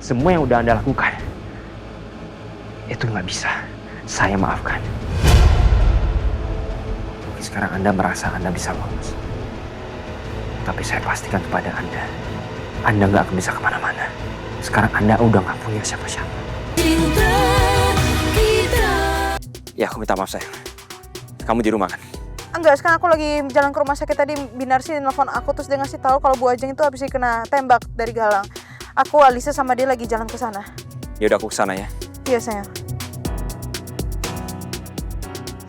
Semua yang udah Anda lakukan, itu nggak bisa saya maafkan. Sekarang Anda merasa Anda bisa lolos. Tapi saya pastikan kepada Anda nggak akan bisa kemana-mana. Sekarang Anda udah nggak punya siapa-siapa. Ya, aku minta maaf sayang. Kamu di rumah kan? Enggak, sekarang aku lagi jalan ke rumah sakit. Tadi Binarsi nelfon aku terus dia ngasih tahu kalau Bu Ajeng itu habis kena tembak dari Galang. Aku, Alisa sama dia lagi jalan ke sana. Ya udah, aku kesana ya. Iya sayang.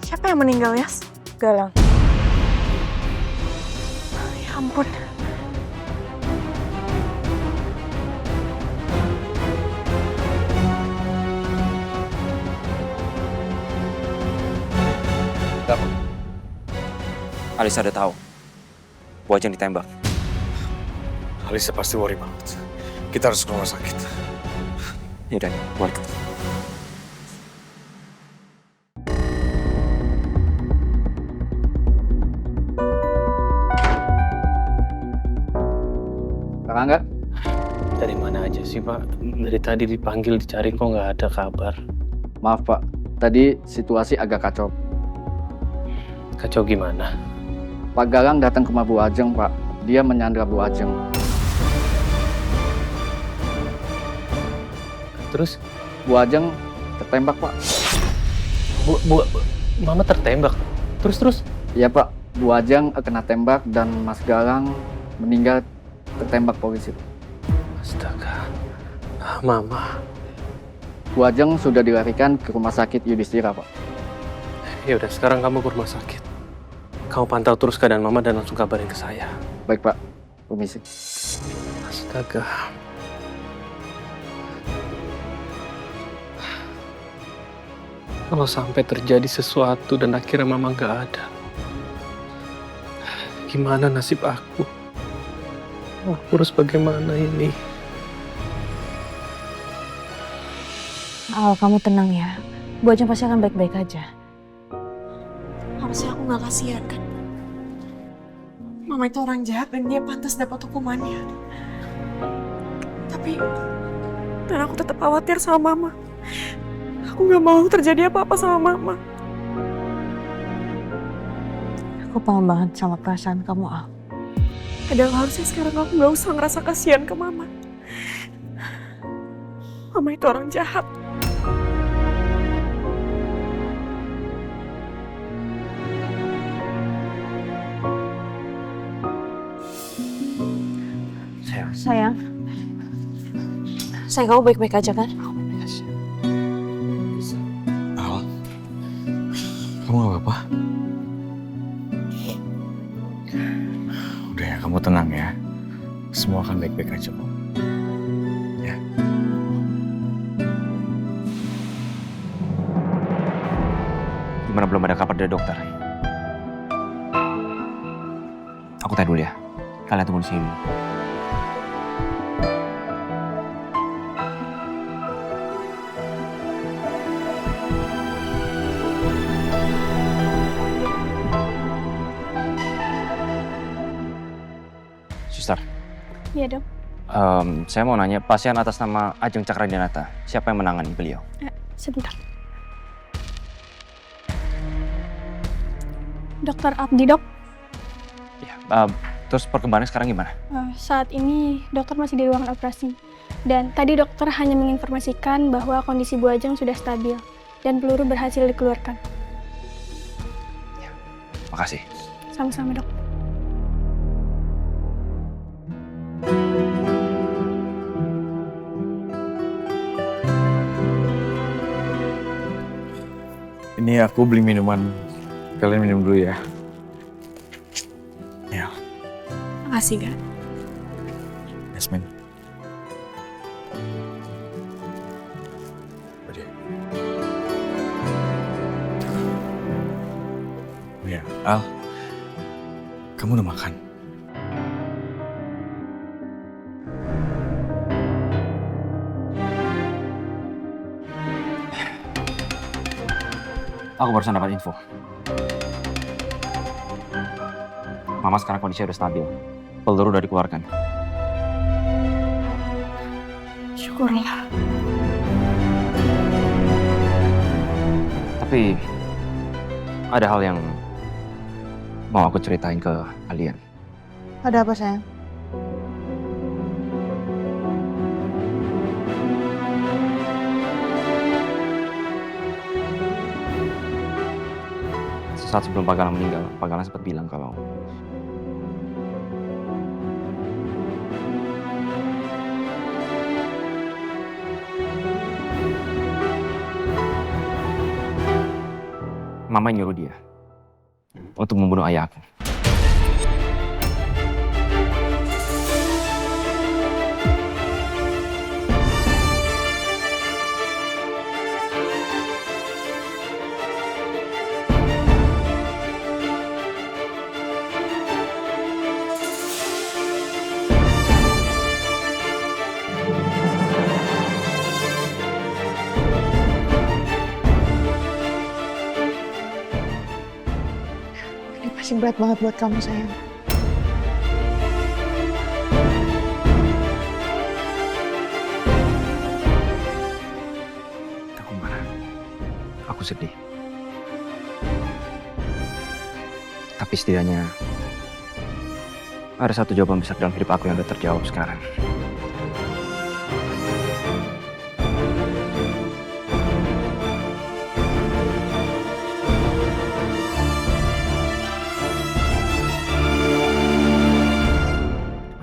Siapa yang meninggal, Yas? Galang. Ya ampun. Alisa udah tahu. Bu Ajeng ditembak. Alisa pasti worry banget. Kita harus ke rumah sakit. Ya udah, balik. Kakak enggak? Dari mana aja sih, Pak? Dari tadi dipanggil, dicari kok nggak ada kabar. Maaf Pak, tadi situasi agak kacau. Kacau gimana? Pak Galang datang ke rumah Bu Ajeng Pak. Dia menyandra Bu Ajeng. Terus Bu Ajeng tertembak Pak. Mama tertembak. Terus? Iya Pak, Bu Ajeng kena tembak dan Mas Galang meninggal tertembak polisi. Astaga. Mama. Bu Ajeng sudah dilarikan ke rumah sakit Yudhistira Pak. Ya udah, sekarang kamu ke rumah sakit. Kamu pantau terus keadaan Mama dan langsung kabarin ke saya. Baik Pak, permisi. Astaga. Kalau sampai terjadi sesuatu dan akhirnya Mama nggak ada, gimana nasib aku? Aku harus bagaimana ini? Al, kamu tenang ya. Bu Ajeng pasti akan baik-baik aja. Harusnya aku gak kasihan kan? Mama itu orang jahat dan dia pantas dapat hukumannya. Tapi, dan aku tetap khawatir sama Mama. Aku gak mau terjadi apa-apa sama Mama. Aku paham banget sama perasaan kamu, Al. Padahal harusnya sekarang aku gak usah ngerasa kasihan ke Mama. Mama itu orang jahat. Sayang. Sayang, kamu baik-baik aja kan? Al, kamu gak apa-apa? Udah ya, kamu tenang ya. Semua akan baik-baik aja kok. Ya. Gimana, belum ada kabar dari dokter? Aku tanya dulu ya. Kalian tunggu di sini. Suster. Iya dok. Saya mau nanya, pasien atas nama Ajeng Cakradinata, siapa yang menangani beliau? Sebentar. Dokter Abdi, dok. Ya, terus perkembangannya sekarang gimana? Saat ini dokter masih di ruangan operasi. Dan tadi dokter hanya menginformasikan bahwa kondisi Bu Ajeng sudah stabil dan peluru berhasil dikeluarkan. Ya, makasih. Sama-sama, dok. Ini aku beli minuman. Kalian minum dulu ya. Ya, Makasih, Kak. Yasmin. Udah. Oh ya, Al. Kamu udah makan? Aku barusan dapat info. Mama sekarang kondisinya udah stabil. Peluru udah dikeluarkan. Ya Syukurlah. Tapi ada hal yang mau aku ceritain ke kalian. Ada apa sayang? Sesaat sebelum Pak Galang meninggal, Pak Galang sempat bilang kalau Mama nyuruh dia untuk membunuh ayah aku. Ini pasti berat banget buat kamu sayang. Aku marah. Aku sedih. Tapi setidaknya ada satu jawaban besar dalam hidup aku yang udah terjawab sekarang.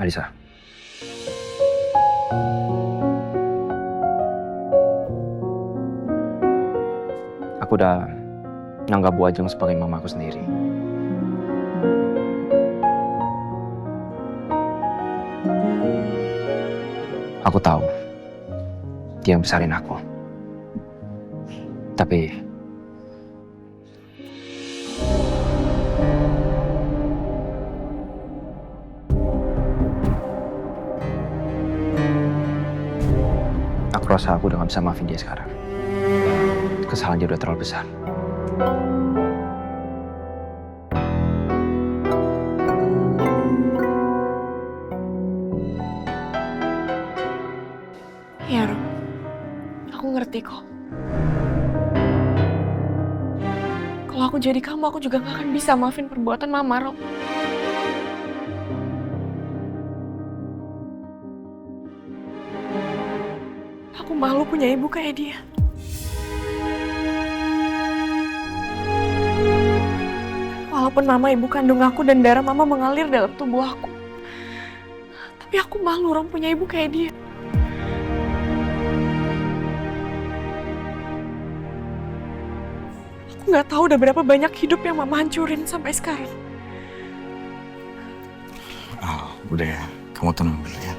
Alisa. Aku udah nganggap Bu Ajeng sebagai mamaku sendiri. Aku tahu dia yang besarin aku. Tapi aku rasa aku udah gak bisa maafin dia sekarang. Kesalahan dia udah terlalu besar. Ya, Rom. Aku ngerti kok. Kalau aku jadi kamu, aku juga gak akan bisa maafin perbuatan Mama, Rom. Aku malu punya ibu kayak dia. Walaupun Mama ibu kandung aku dan darah Mama mengalir dalam tubuh aku. Tapi aku malu, Rom, punya ibu kayak dia. Aku nggak tahu udah berapa banyak hidup yang Mama hancurin sampai sekarang. Udah ya, kamu tenang dulu ya.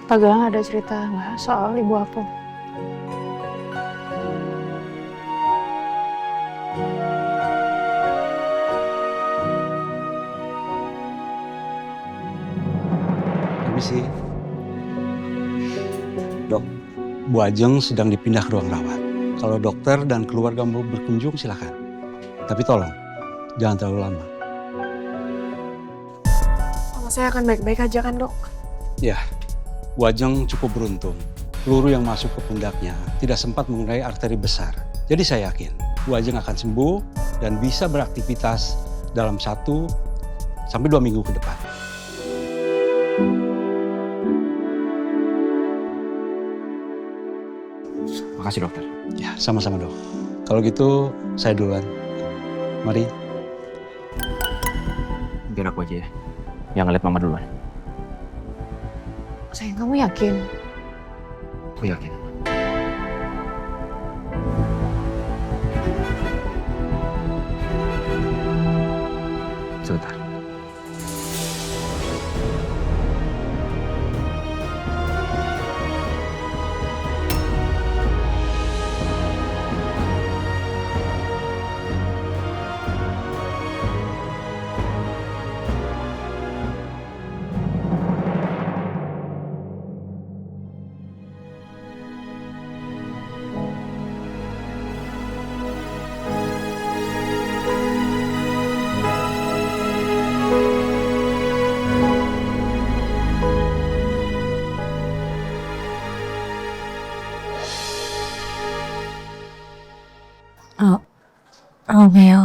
Pak Galang ada cerita nggak soal ibu aku? Permisi. Dok, Bu Ajeng sedang dipindah ke ruang rawat. Kalau dokter dan keluarga mau berkunjung silakan. Tapi tolong, jangan terlalu lama. Mama saya akan baik-baik aja kan, Dok? Ya, Bu Ajeng cukup beruntung. Peluru yang masuk ke pundaknya tidak sempat mengenai arteri besar. Jadi saya yakin Bu Ajeng akan sembuh dan bisa beraktivitas dalam 1 sampai 2 minggu ke depan. Makasih dokter. Ya, sama-sama dok. Kalau gitu saya duluan. Mari. Biar aku aja ya. Yang ngeliat mama duluan. Sayang, kamu yakin? Aku yakin. Sebentar. Romeo.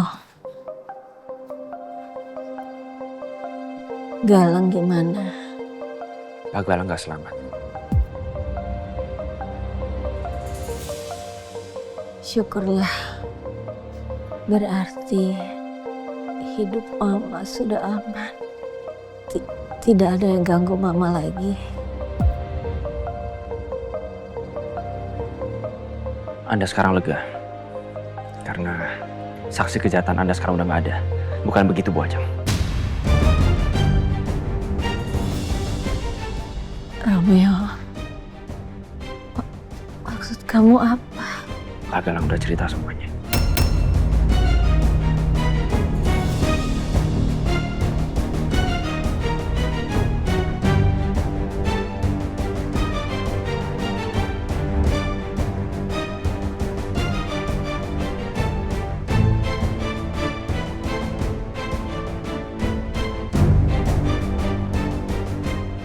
Galang gimana? Galang nggak selamat. Syukurlah. Berarti hidup Mama sudah aman. Tidak ada yang ganggu Mama lagi. Anda sekarang lega. Karena saksi kejahatan Anda sekarang udah nggak ada. Bukan begitu, Bu Ajeng? Romeo, maksud kamu apa? Kak Galang udah cerita semuanya.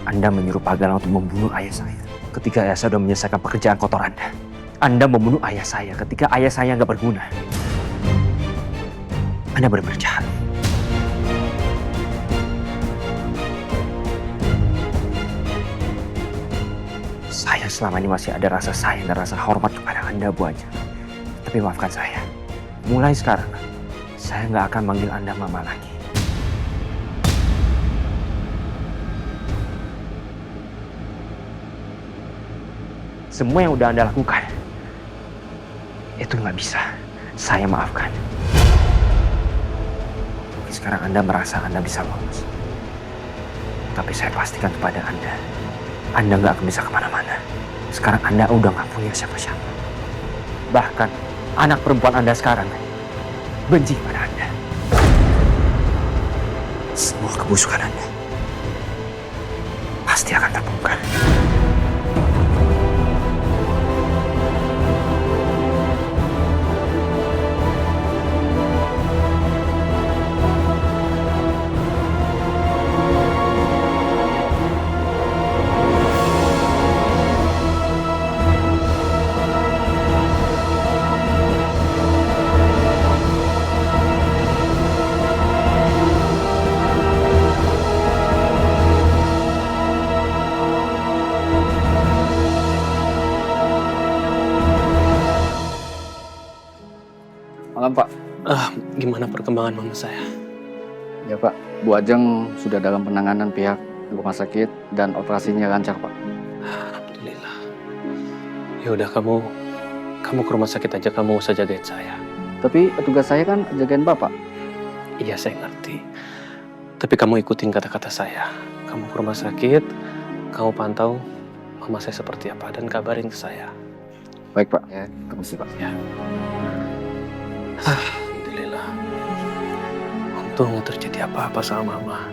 Anda menyuruh Pak Galang untuk membunuh ayah saya ketika ayah saya sudah menyelesaikan pekerjaan kotor Anda. Anda membunuh ayah saya ketika ayah saya nggak berguna. Anda benar-benar jahat. Saya selama ini masih ada rasa sayang dan rasa hormat kepada Anda, Bu Ajeng. Tapi maafkan saya. Mulai sekarang, saya nggak akan manggil Anda Mama lagi. Semua yang udah Anda lakukan, itu nggak bisa. Saya maafkan. Sekarang Anda merasa Anda bisa lolos. Tapi saya pastikan kepada Anda nggak akan bisa kemana-mana. Sekarang Anda udah nggak punya siapa-siapa. Bahkan anak perempuan Anda sekarang benci pada Anda. Semua kebusukan Anda pasti akan terbongkar. Malam, Pak. Gimana perkembangan mama saya? Ya, Pak. Bu Ajeng sudah dalam penanganan pihak rumah sakit dan operasinya lancar, Pak. Alhamdulillah. Ya udah, kamu ke rumah sakit aja, kamu usah jagain saya. Tapi tugas saya kan jagain Bapak. Iya, saya ngerti. Tapi kamu ikutin kata-kata saya. Kamu ke rumah sakit, kamu pantau mama saya seperti apa dan kabarin ke saya. Baik, Pak. Ya, permisi, Pak. Ya. Alhamdulillah. Untung nggak terjadi apa-apa sama mama.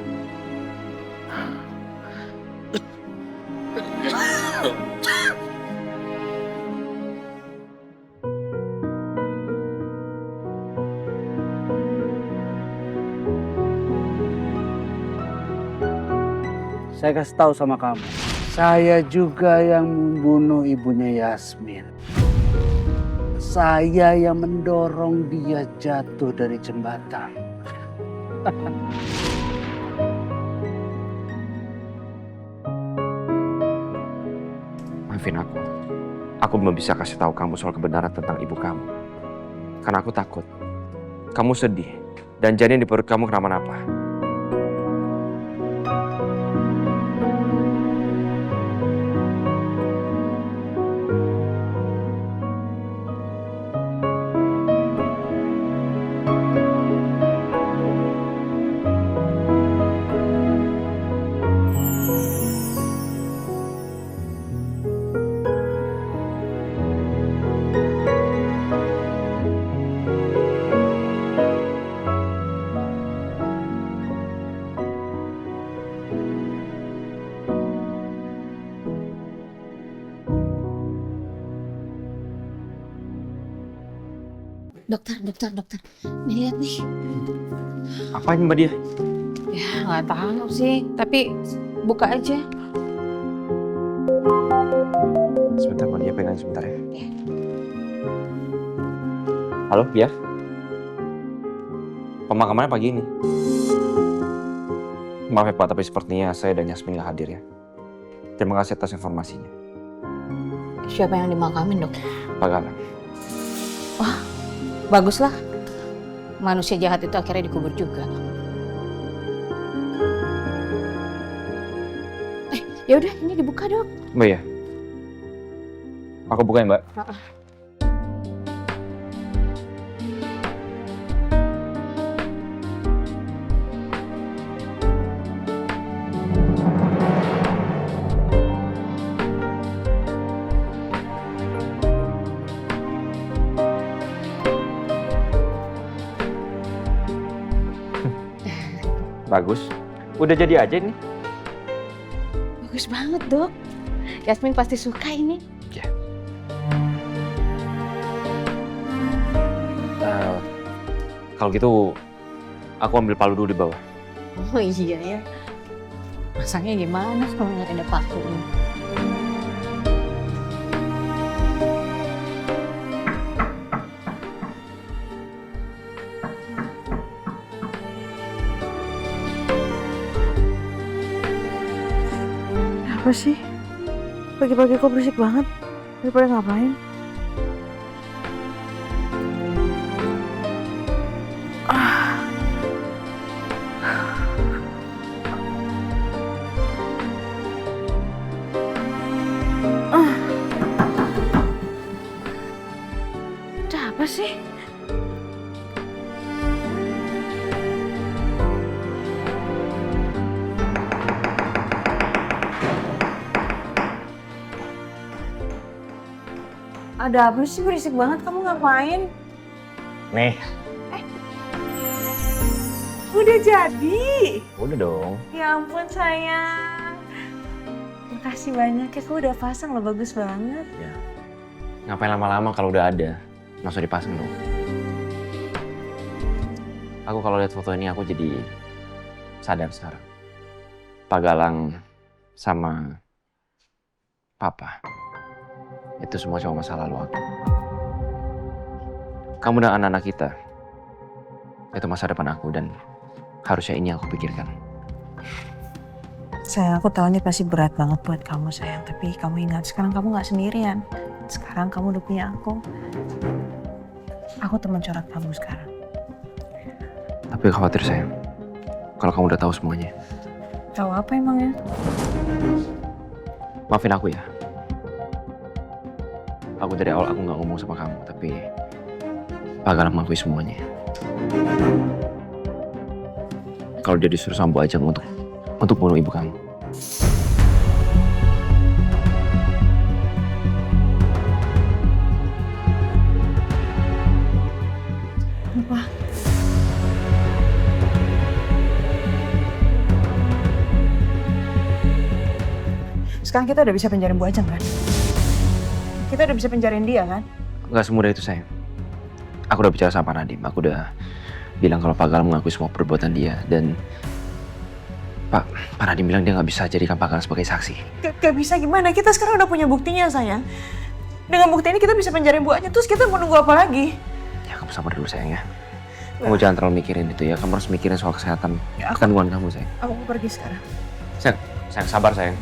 Saya kasih tahu sama kamu, saya juga yang membunuh ibunya Yasmin. Saya yang mendorong dia jatuh dari jembatan. Maafin aku. Aku belum bisa kasih tahu kamu soal kebenaran tentang ibu kamu. Karena aku takut kamu sedih dan janin di perut kamu kenapa-napa. Dokter. Nih lihat nih. Apa ini Mbak dia? Ya nggak tahu sih, tapi buka aja. Sebentar Mbak dia pegang sebentar ya. Halo, ya? Pemakamannya pagi ini. Maaf ya Pak, tapi sepertinya saya dan Yasmin nggak hadir ya. Terima kasih atas informasinya. Siapa yang dimakamin, Dok? Pak Galang. Wah, baguslah. Manusia jahat itu akhirnya dikubur juga. Ya udah, ini dibuka, Dok. Mbak ya? Aku buka ya Mbak? Bagus. Udah jadi aja nih. Bagus banget, Dok. Yasmin pasti suka ini. Ya. Kalau gitu, aku ambil palu dulu di bawah. Oh iya ya. Masangnya gimana kalau nggak ada paku ini? Apa sih? Pagi-pagi kok berisik banget? Daripada ngapain? Ada apa sih? Ada apa sih, berisik banget, kamu ngapain? Nih. Udah jadi? Udah dong. Ya ampun sayang. Makasih banyak ya, kamu udah pasang loh, bagus banget. Ya. Ngapain lama-lama kalau udah ada? Nggak usah dipasang dong. Aku kalau lihat foto ini aku jadi sadar sekarang. Pak Galang sama Papa. Itu semua cuma masa lalu aku. Kamu dan anak-anak kita, itu masa depan aku dan harusnya ini aku pikirkan. Sayang, aku tahu ini pasti berat banget buat kamu sayang. Tapi kamu ingat, sekarang kamu gak sendirian. Sekarang kamu udah punya aku. Aku teman curhat kamu sekarang. Tapi khawatir sayang, kalau kamu udah tahu semuanya. Tahu apa emangnya? Maafin aku ya. Aku dari awal aku nggak ngomong sama kamu, tapi Pak Galang mengakui semuanya. Kalau dia disuruh sama Bu Ajeng untuk bunuh ibu kamu. Apa? Sekarang kita udah bisa penjarain Bu Ajeng kan? Kita udah bisa penjarain dia kan? Nggak semudah itu sayang. Aku udah bicara sama Pak Nadim. Aku udah bilang kalau Pak Galang mengakui semua perbuatan dia dan Pak Nadim bilang dia nggak bisa jadikan Pak Galang sebagai saksi. Gak bisa gimana? Kita sekarang udah punya buktinya sayang. Dengan bukti ini kita bisa penjarain Bu Ajeng. Terus kita mau nunggu apa lagi? Ya kamu sabar dulu sayang ya. Kamu jangan terlalu mikirin itu ya. Kamu harus mikirin soal kesehatan kandungan kamu sayang. Aku mau pergi sekarang. Sayang sabar sayang.